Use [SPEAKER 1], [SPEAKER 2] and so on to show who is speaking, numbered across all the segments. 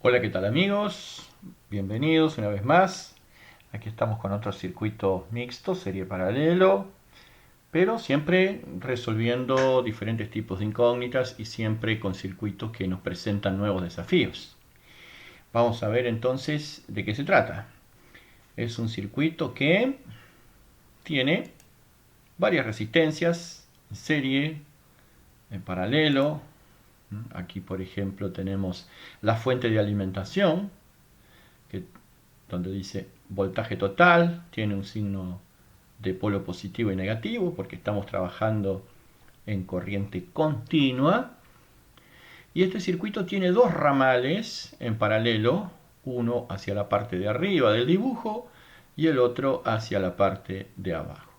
[SPEAKER 1] Hola, ¿qué tal amigos? Bienvenidos una vez más. Aquí estamos con otro circuito mixto, serie paralelo, pero siempre resolviendo diferentes tipos de incógnitas y siempre con circuitos que nos presentan nuevos desafíos. Vamos a ver entonces de qué se trata. Es un circuito que tiene varias resistencias en serie, en paralelo. Aquí, por ejemplo, tenemos la fuente de alimentación, que, donde dice voltaje total, tiene un signo de polo positivo y negativo, porque estamos trabajando en corriente continua. Y este circuito tiene dos ramales en paralelo, uno hacia la parte de arriba del dibujo y el otro hacia la parte de abajo.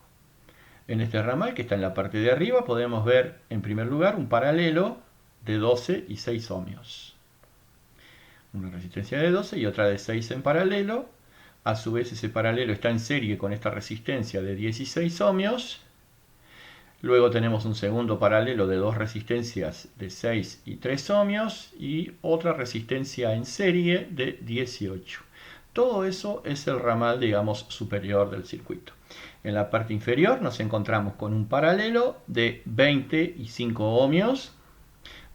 [SPEAKER 1] En este ramal que está en la parte de arriba podemos ver en primer lugar un paralelo de 12 y 6 ohmios. Una resistencia de 12 y otra de 6 en paralelo. A su vez ese paralelo está en serie con esta resistencia de 16 ohmios. Luego tenemos un segundo paralelo de dos resistencias de 6 y 3 ohmios y otra resistencia en serie de 18. Todo eso es el ramal, digamos, superior del circuito. En la parte inferior nos encontramos con un paralelo de 20 y 5 ohmios,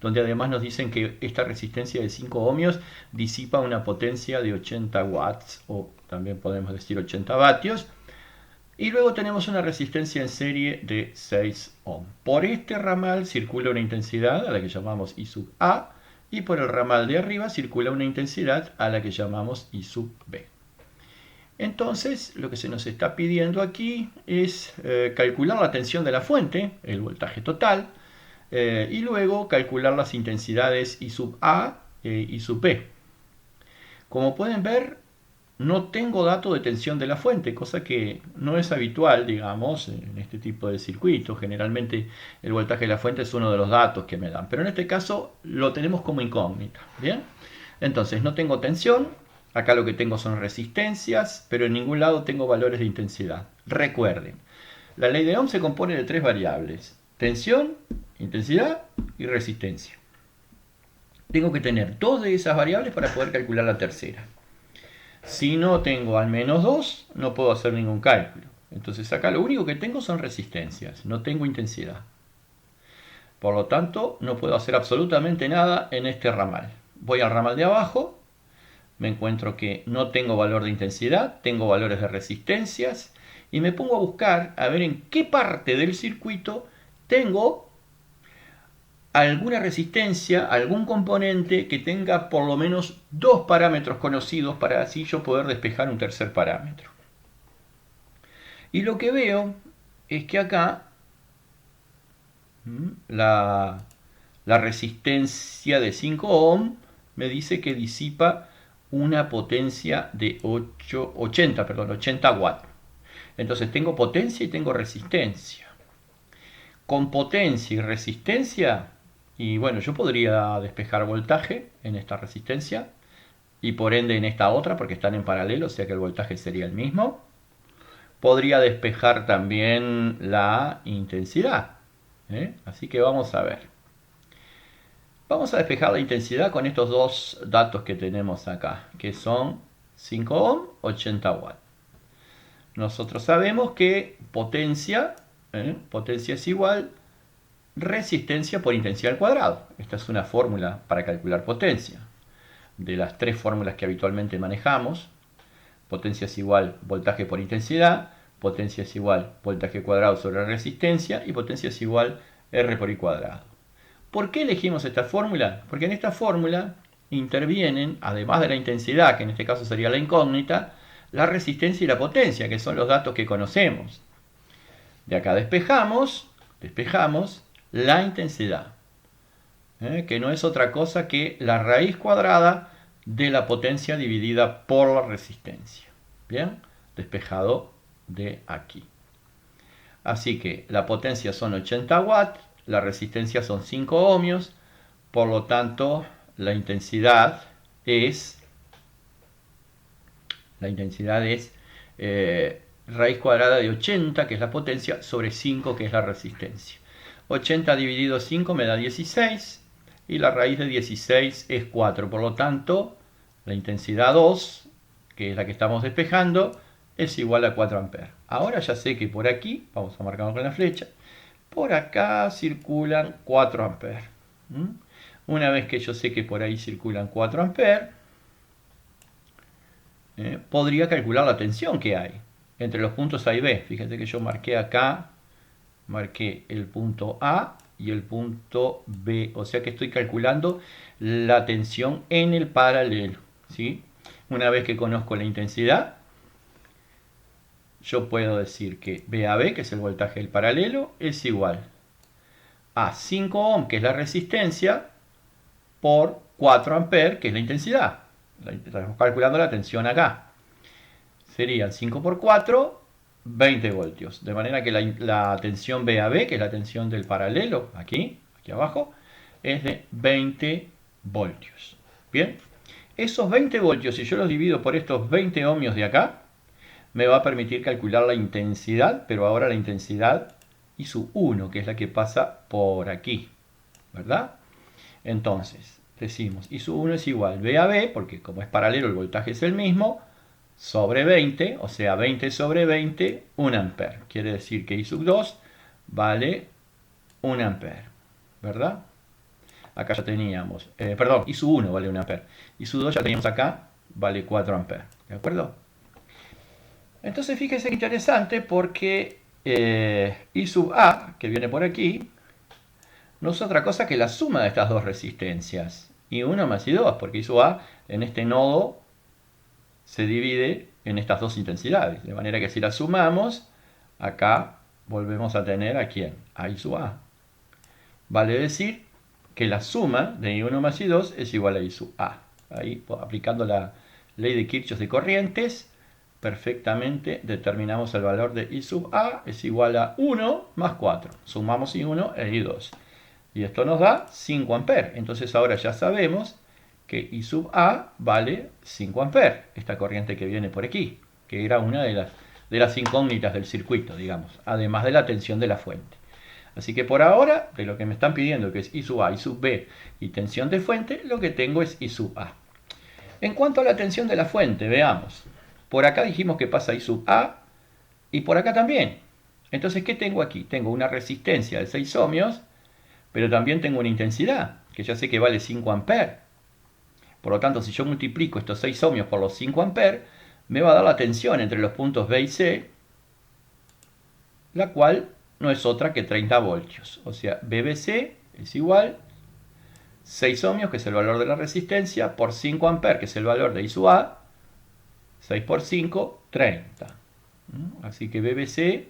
[SPEAKER 1] donde además nos dicen que esta resistencia de 5 ohmios disipa una potencia de 80 watts, o también podemos decir 80 vatios. Y luego tenemos una resistencia en serie de 6 ohm. Por este ramal circula una intensidad a la que llamamos I sub A, y por el ramal de arriba circula una intensidad a la que llamamos I sub B. Entonces, lo que se nos está pidiendo aquí es calcular la tensión de la fuente, el voltaje total, y luego calcular las intensidades I sub A e I sub B. Como pueden ver, no tengo dato de tensión de la fuente, cosa que no es habitual, digamos, en este tipo de circuitos. Generalmente el voltaje de la fuente es uno de los datos que me dan, pero en este caso lo tenemos como incógnita. ¿Bien? Entonces no tengo tensión, acá lo que tengo son resistencias, pero en ningún lado tengo valores de intensidad. Recuerden, la ley de Ohm se compone de tres variables: tensión, intensidad y resistencia. Tengo que tener dos de esas variables para poder calcular la tercera. Si no tengo al menos dos, no puedo hacer ningún cálculo. Entonces acá lo único que tengo son resistencias, no tengo intensidad. Por lo tanto, no puedo hacer absolutamente nada en este ramal. Voy al ramal de abajo, me encuentro que no tengo valor de intensidad, tengo valores de resistencias, y me pongo a buscar a ver en qué parte del circuito tengo alguna resistencia, algún componente que tenga por lo menos dos parámetros conocidos para así yo poder despejar un tercer parámetro. Y lo que veo es que acá la resistencia de 5 ohm me dice que disipa una potencia de 80 watts. Entonces tengo potencia y tengo resistencia. Con potencia y resistencia, y bueno, yo podría despejar voltaje en esta resistencia y por ende en esta otra, porque están en paralelo, o sea que el voltaje sería el mismo. Podría despejar también la intensidad. Así que vamos a ver. Vamos a despejar la intensidad con estos dos datos que tenemos acá, que son 5 ohm, 80 watts. Nosotros sabemos que potencia es igual resistencia por intensidad al cuadrado. Esta es una fórmula para calcular potencia. De las tres fórmulas que habitualmente manejamos, potencia es igual voltaje por intensidad, potencia es igual voltaje cuadrado sobre resistencia y potencia es igual R por I cuadrado. ¿Por qué elegimos esta fórmula? Porque en esta fórmula intervienen, además de la intensidad, que en este caso sería la incógnita, la resistencia y la potencia, que son los datos que conocemos. De acá despejamos la intensidad, que no es otra cosa que la raíz cuadrada de la potencia dividida por la resistencia. Bien, despejado de aquí. Así que la potencia son 80 watts, la resistencia son 5 ohmios, por lo tanto la intensidad es raíz cuadrada de 80, que es la potencia, sobre 5, que es la resistencia. 80 dividido 5 me da 16, y la raíz de 16 es 4. Por lo tanto, La intensidad 2, que es la que estamos despejando, es igual a 4 amperes. Ahora ya sé que por aquí, vamos a marcarlo con la flecha, por acá circulan 4 amperes. Una vez que yo sé que por ahí circulan 4 amperes, podría calcular la tensión que hay entre los puntos A y B. Fíjate que yo marqué acá, marqué el punto A y el punto B, o sea que estoy calculando la tensión en el paralelo, ¿sí? Una vez que conozco la intensidad, yo puedo decir que VAB, que es el voltaje del paralelo, es igual a 5 ohm, que es la resistencia, por 4 amperes, que es la intensidad. Estamos calculando la tensión acá. Serían 5 por 4, 20 voltios. De manera que la tensión VAB, que es la tensión del paralelo, aquí abajo, es de 20 voltios. Bien, esos 20 voltios, si yo los divido por estos 20 ohmios de acá, me va a permitir calcular la intensidad, pero ahora la intensidad I sub 1, que es la que pasa por aquí, ¿verdad? Entonces, decimos I sub 1 es igual VAB, porque como es paralelo el voltaje es el mismo, sobre 20, o sea 20 sobre 20, 1 ampere. Quiere decir que I sub 2 vale 1 ampere, ¿verdad? Acá ya teníamos, perdón, I sub 1 vale 1 ampere. I sub 2 ya teníamos acá, vale 4 ampere, ¿de acuerdo? Entonces fíjese que interesante porque I sub A, que viene por aquí, no es otra cosa que la suma de estas dos resistencias. I1 más I2, porque I sub A en este nodo se divide en estas dos intensidades. De manera que si la sumamos, acá volvemos a tener ¿a quién? A I sub A. Vale decir que la suma de I1 más I2 es igual a I sub A. Ahí, aplicando la ley de Kirchhoff de corrientes, perfectamente determinamos el valor de I sub A es igual a 1 más 4. Sumamos I1 e I2. Y esto nos da 5 amperes. Entonces ahora ya sabemos que I sub A vale 5 amperes. Esta corriente que viene por aquí, que era una de las incógnitas del circuito, digamos, además de la tensión de la fuente. Así que por ahora, de lo que me están pidiendo, que es I sub A, I sub B y tensión de fuente, lo que tengo es I sub A. En cuanto a la tensión de la fuente, veamos. Por acá dijimos que pasa I sub A y por acá también. Entonces, ¿qué tengo aquí? Tengo una resistencia de 6 ohmios, pero también tengo una intensidad, que ya sé que vale 5 amperes. Por lo tanto, si yo multiplico estos 6 ohmios por los 5 amperes, me va a dar la tensión entre los puntos B y C, la cual no es otra que 30 voltios. O sea, BBC es igual 6 ohmios, que es el valor de la resistencia, por 5 amperes, que es el valor de I sub A. 6 por 5, 30. Así que BBC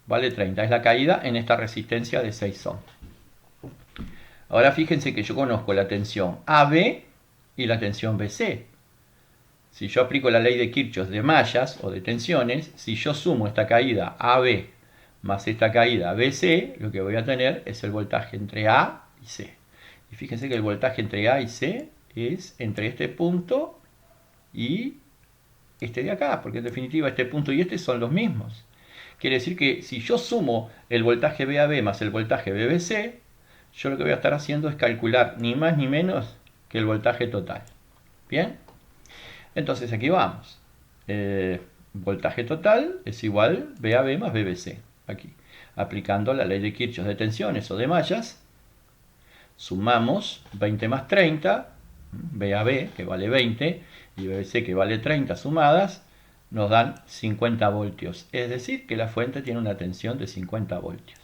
[SPEAKER 1] vale 30. Es la caída en esta resistencia de 6 ohms. Ahora fíjense que yo conozco la tensión AB y la tensión BC. Si yo aplico la ley de Kirchhoff de mallas o de tensiones, si yo sumo esta caída AB más esta caída BC, lo que voy a tener es el voltaje entre A y C. Y fíjense que el voltaje entre A y C es entre este punto y este de acá, porque en definitiva este punto y este son los mismos. Quiere decir que si yo sumo el voltaje VAB más el voltaje BBC, yo lo que voy a estar haciendo es calcular ni más ni menos que el voltaje total. ¿Bien? Entonces aquí vamos. Voltaje total es igual VAB más BBC. Aquí. Aplicando la ley de Kirchhoff de tensiones o de mallas, sumamos 20 más 30, VAB que vale 20 y BBC que vale 30 sumadas, nos dan 50 voltios. Es decir, que la fuente tiene una tensión de 50 voltios.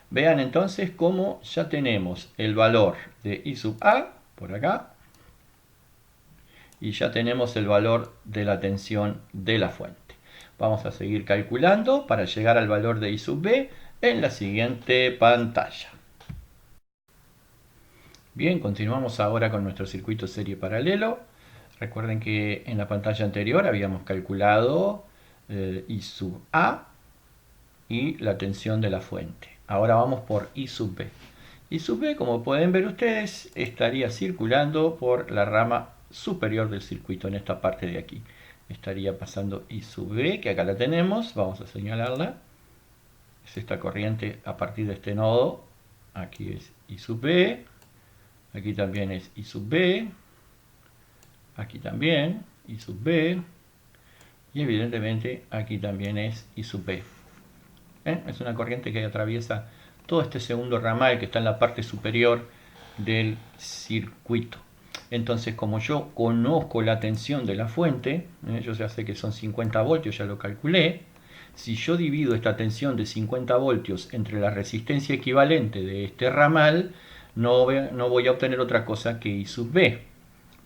[SPEAKER 1] Vean entonces cómo ya tenemos el valor de I sub A, por acá, y ya tenemos el valor de la tensión de la fuente. Vamos a seguir calculando para llegar al valor de I sub B en la siguiente pantalla. Bien, continuamos ahora con nuestro circuito serie paralelo. Recuerden que en la pantalla anterior habíamos calculado I sub A y la tensión de la fuente. Ahora vamos por I sub B. I sub B, como pueden ver ustedes, estaría circulando por la rama superior del circuito, en esta parte de aquí. Estaría pasando I sub B, que acá la tenemos, vamos a señalarla. Es esta corriente a partir de este nodo. Aquí es I sub B, aquí también es I sub B, Aquí también, I sub B. Y evidentemente aquí también es I sub B. Es una corriente que atraviesa todo este segundo ramal que está en la parte superior del circuito. Entonces, como yo conozco la tensión de la fuente, yo ya sé que son 50 voltios, ya lo calculé. Si yo divido esta tensión de 50 voltios entre la resistencia equivalente de este ramal, no voy a obtener otra cosa que I sub B.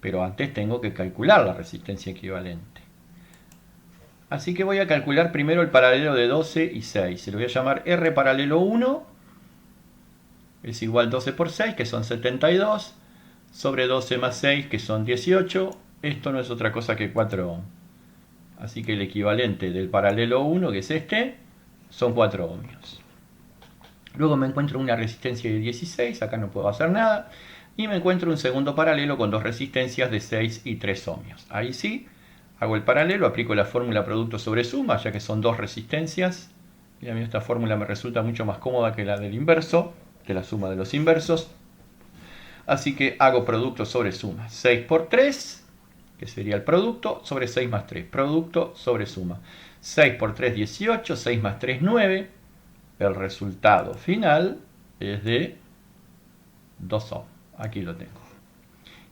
[SPEAKER 1] Pero antes tengo que calcular la resistencia equivalente. Así que voy a calcular primero el paralelo de 12 y 6. Se lo voy a llamar R paralelo 1 es igual 12 por 6, que son 72, sobre 12 más 6, que son 18. Esto no es otra cosa que 4 ohm. Así que el equivalente del paralelo 1, que es este, son 4 ohmios. Luego me encuentro una resistencia de 16, acá no puedo hacer nada. Y me encuentro un segundo paralelo con dos resistencias de 6 y 3 ohmios. Ahí sí, hago el paralelo, aplico la fórmula producto sobre suma, ya que son dos resistencias. Y a mí esta fórmula me resulta mucho más cómoda que la del inverso, que la suma de los inversos. Así que hago producto sobre suma. 6 por 3, que sería el producto, sobre 6 más 3. Producto sobre suma. 6 por 3, 18. 6 más 3, 9. El resultado final es de 2 ohm. Aquí lo tengo.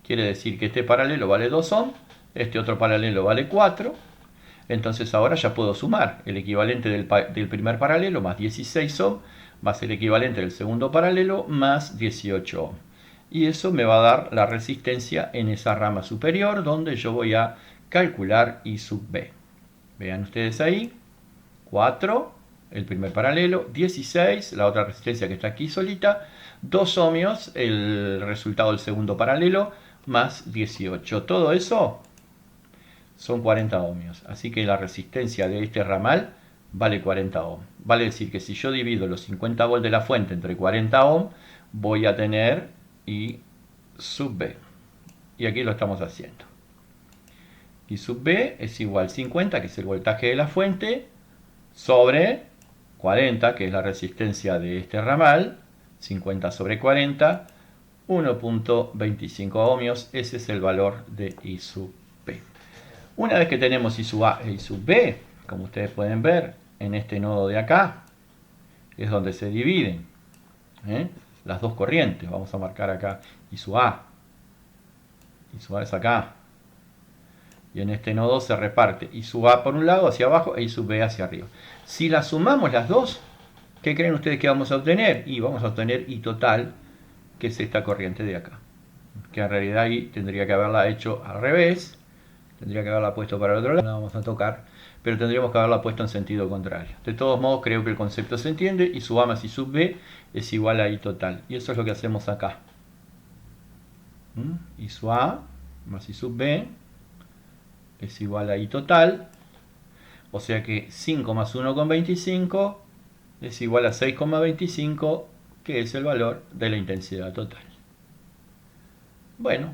[SPEAKER 1] Quiere decir que este paralelo vale 2 ohm. Este otro paralelo vale 4. Entonces ahora ya puedo sumar el equivalente del primer paralelo más 16 ohm más el equivalente del segundo paralelo más 18 ohm. Y eso me va a dar la resistencia en esa rama superior donde yo voy a calcular I sub B. Vean ustedes ahí, 4, el primer paralelo, 16, la otra resistencia que está aquí solita, 2 ohmios, el resultado del segundo paralelo, más 18. Todo eso son 40 ohmios. Así que la resistencia de este ramal vale 40 ohm. Vale decir que si yo divido los 50 volts de la fuente entre 40 ohm, voy a tener I sub B. Y aquí lo estamos haciendo. I sub B es igual a 50, que es el voltaje de la fuente, sobre 40, que es la resistencia de este ramal. 50 sobre 40, 1.25 ohmios. Ese es el valor de I sub B. Una vez que tenemos I sub A e I sub B, como ustedes pueden ver en este nodo de acá, es donde se dividen las dos corrientes. Vamos a marcar acá I sub A. I sub A es acá. Y en este nodo se reparte I sub A por un lado hacia abajo e I sub B hacia arriba. Si las sumamos las dos, ¿qué creen ustedes que vamos a obtener? Y vamos a obtener I total, que es esta corriente de acá. Que en realidad ahí tendría que haberla hecho al revés. Tendría que haberla puesto para el otro lado. No vamos a tocar. Pero tendríamos que haberla puesto en sentido contrario. De todos modos, creo que el concepto se entiende. I sub A más I sub B es igual a I total. Y eso es lo que hacemos acá. I sub A más I sub B es igual a I total. O sea que 5 más 1,25 es igual a 6,25, que es el valor de la intensidad total. Bueno,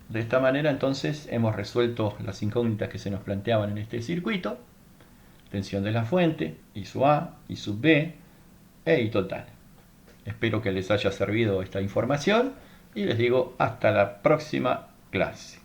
[SPEAKER 1] de esta manera entonces hemos resuelto las incógnitas que se nos planteaban en este circuito. Tensión de la fuente, I sub A, I sub B e I total. Espero que les haya servido esta información y les digo hasta la próxima clase.